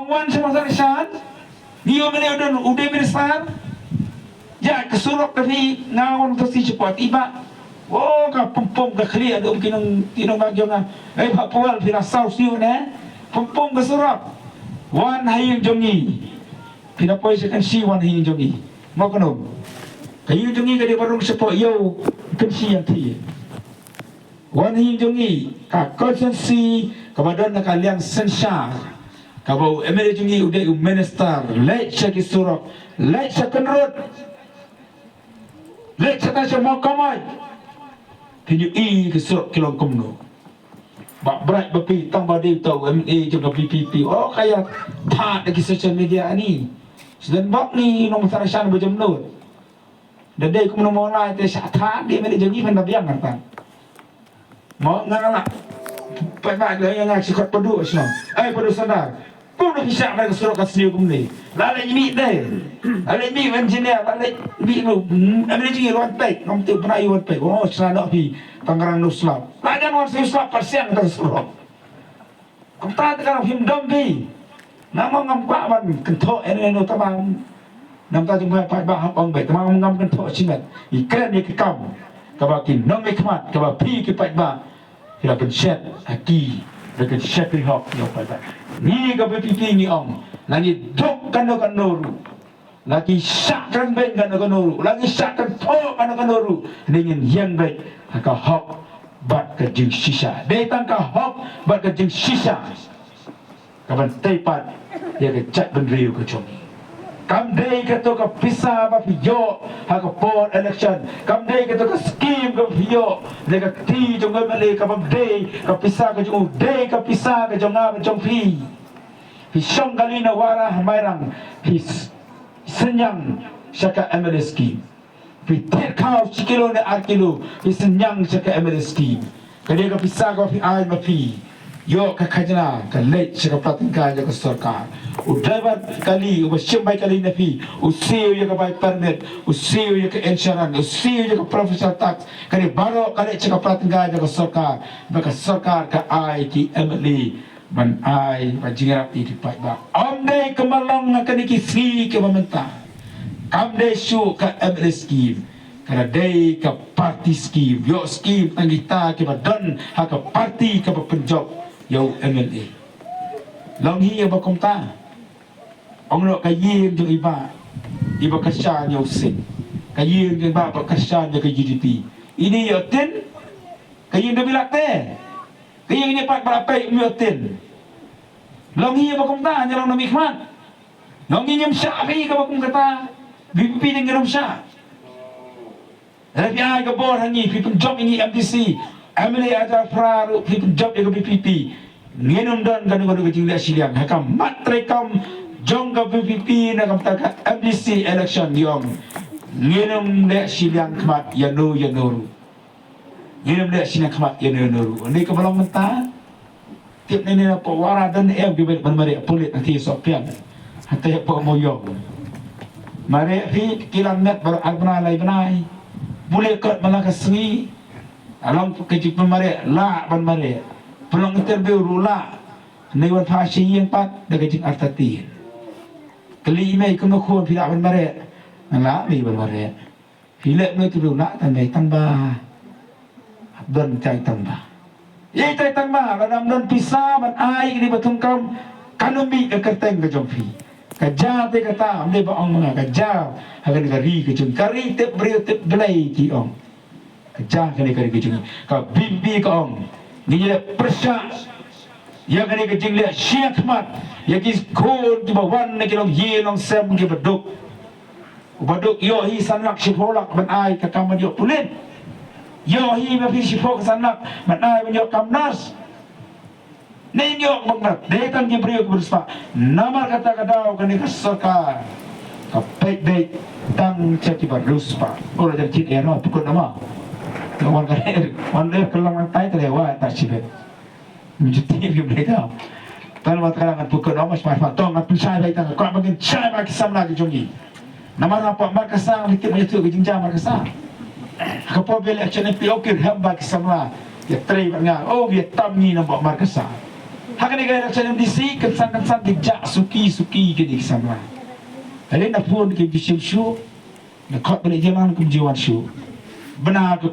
wan sama sarisan niyo mene udah besar ya kesurok tapi ngawon to si cepat iba oh ka pempom ka kria do kinong bagyo nga ay papual pina saus niyo ne pempom kesurok wan hayung jongi pinapoy sa kan si wan hayung jongi mo kono kayu jongi ka di barong sepo yo kan si yang ti wan hayung jongi ka konsensi kabadon na kaliang sensar kabau emere jungi udah minister lek syaki surok lek syakenrut lek syakasya makamai tinju ke surok kilong kumno bak berat bepi tang badi tau MA juga PPP oh kayak tak lagi social media ni sedang bak ni nomor sarasan berjemnut dadai kumno mulai te syata dia emere jungi pan babiang kan mau ngalak pak yang sikot pedu Islam pedu sadar pun bisa mereka suruh kasih dia kumni lalai mi deh lalai mi engineer lalai mi ada juga luar baik nanti pernah luar baik oh sana pi Tangerang Nuslam lajan warsi Islam persian kita suruh kita tekan him dombi nama ngampak ban kentok ini tamam nampak jumpa pak bah ong baik tamam ngam kentok cimet ikran dia kekam kabakin nong ikmat kabapi kipat bah kita pencet aki dekat syekh hak yang pada ni ka PPP ni ong lagi dok kano lagi syakkan baik kano lagi syakkan to kano dengan yang baik ka hak bat ka jing sisa datang ka hak bat ka jing sisa kaban tepat dia ke cat bendriu ke comi kam dei ka to ka pisa ba piyo ha ka port election kam dei ka to ka scheme ka piyo de ka ti jong ga male ka bam dei ka pisa ka jong dei ka pisa ka jong ga jong pi shong galina wara mairang his senyang syaka ML scheme pi ter kau sikilo ne arkilo his senyang syaka ML scheme ka de ka pisa ka pi ai ma pi yo ka khajna ka leit syaka pratingka ja ka sarkar driver kali usimbai kali nafi usiu ya ka by permit usiu ya ka insurance usiu ya ka professional tax kani baro kali cika pratingga ja ka sarkar ka ai ki emily man ai pajingrap di pai ba amde kemalong kani ki si ke meminta amde shu ka emily scheme kada dei ka party scheme yo scheme angita ke badan ha ka party ka penjob yo emily long hi ba komta ông nội cái gì cho iba kasya nhiều sinh cái gì cho iba kasya nhiều cái GDP ini yo tin cái gì nó bị lạc tê cái gì này pak berapa yo tin long hi ba komta nya long nami khmat long hi nyam sya kai ka ba kum kata BPP ning rom sya FBI ka bor hangi pi job ini MTC MLA aja fraru pi job ke BPP ngenom don kan ko jing la siliang hakam matre kam jong ka PPP na kamtaka MDC election yong ngenom le siliang khmat yanu ngenom le siliang khmat yanu ni ka balong menta tip ni na po wara dan em gibet mari polit nanti sopian hatta po mo yong mari fi kilomet bar arbana lai banai boleh kot malaka sri alam kecik mari la ban mari pelong interview rula ni wan phasi yang pat da kecik artatin kali mai kuno khon pila ban mare la mi ban mare pila no tu na tan mai tan ba don chai tan ba ye chai tan ba radam don pisa ban ai ni batung kam kanumi ka kerteng ka jompi ka ja te kata amde ba ong nga ka ja hagan ka ri ka jung kari te brio te belai ki ong ka ja ka ni ka ri ka jung ka bimbi ka ong ni le persya ya ka ni ka jing le syekh mat ya ki khon ki ba wan ne ki long ye long sem ki baduk yo hi sanak sipolak ban ai ka kam yo pulen yo hi ma fi sipok sanak ban ai ban yo kamnas ne yo bangat de tan ki brio berspa namar kata kadau ka ni ka sarkar ka pek de tang ceki baruspa ora jan cit ero pukul nama wan ka wan le kelang tai telewa ta sibet menjuti bi mereka tan wat kalangan pukul nama smart tong ngapin sai bai tang ka bagin sai ba kisam lagi jongi nama apa markasang dikit menyatu ke jinjang markasang kapo bele chane pi okir hamba kisam la ya trei banga oh dia tam ni nampak markasang Hak ni gaya macam DC kesan dijak suki ke di sana. Hari nak pun ke bisu nak kau boleh jalan ke jiwan syu. Benar ke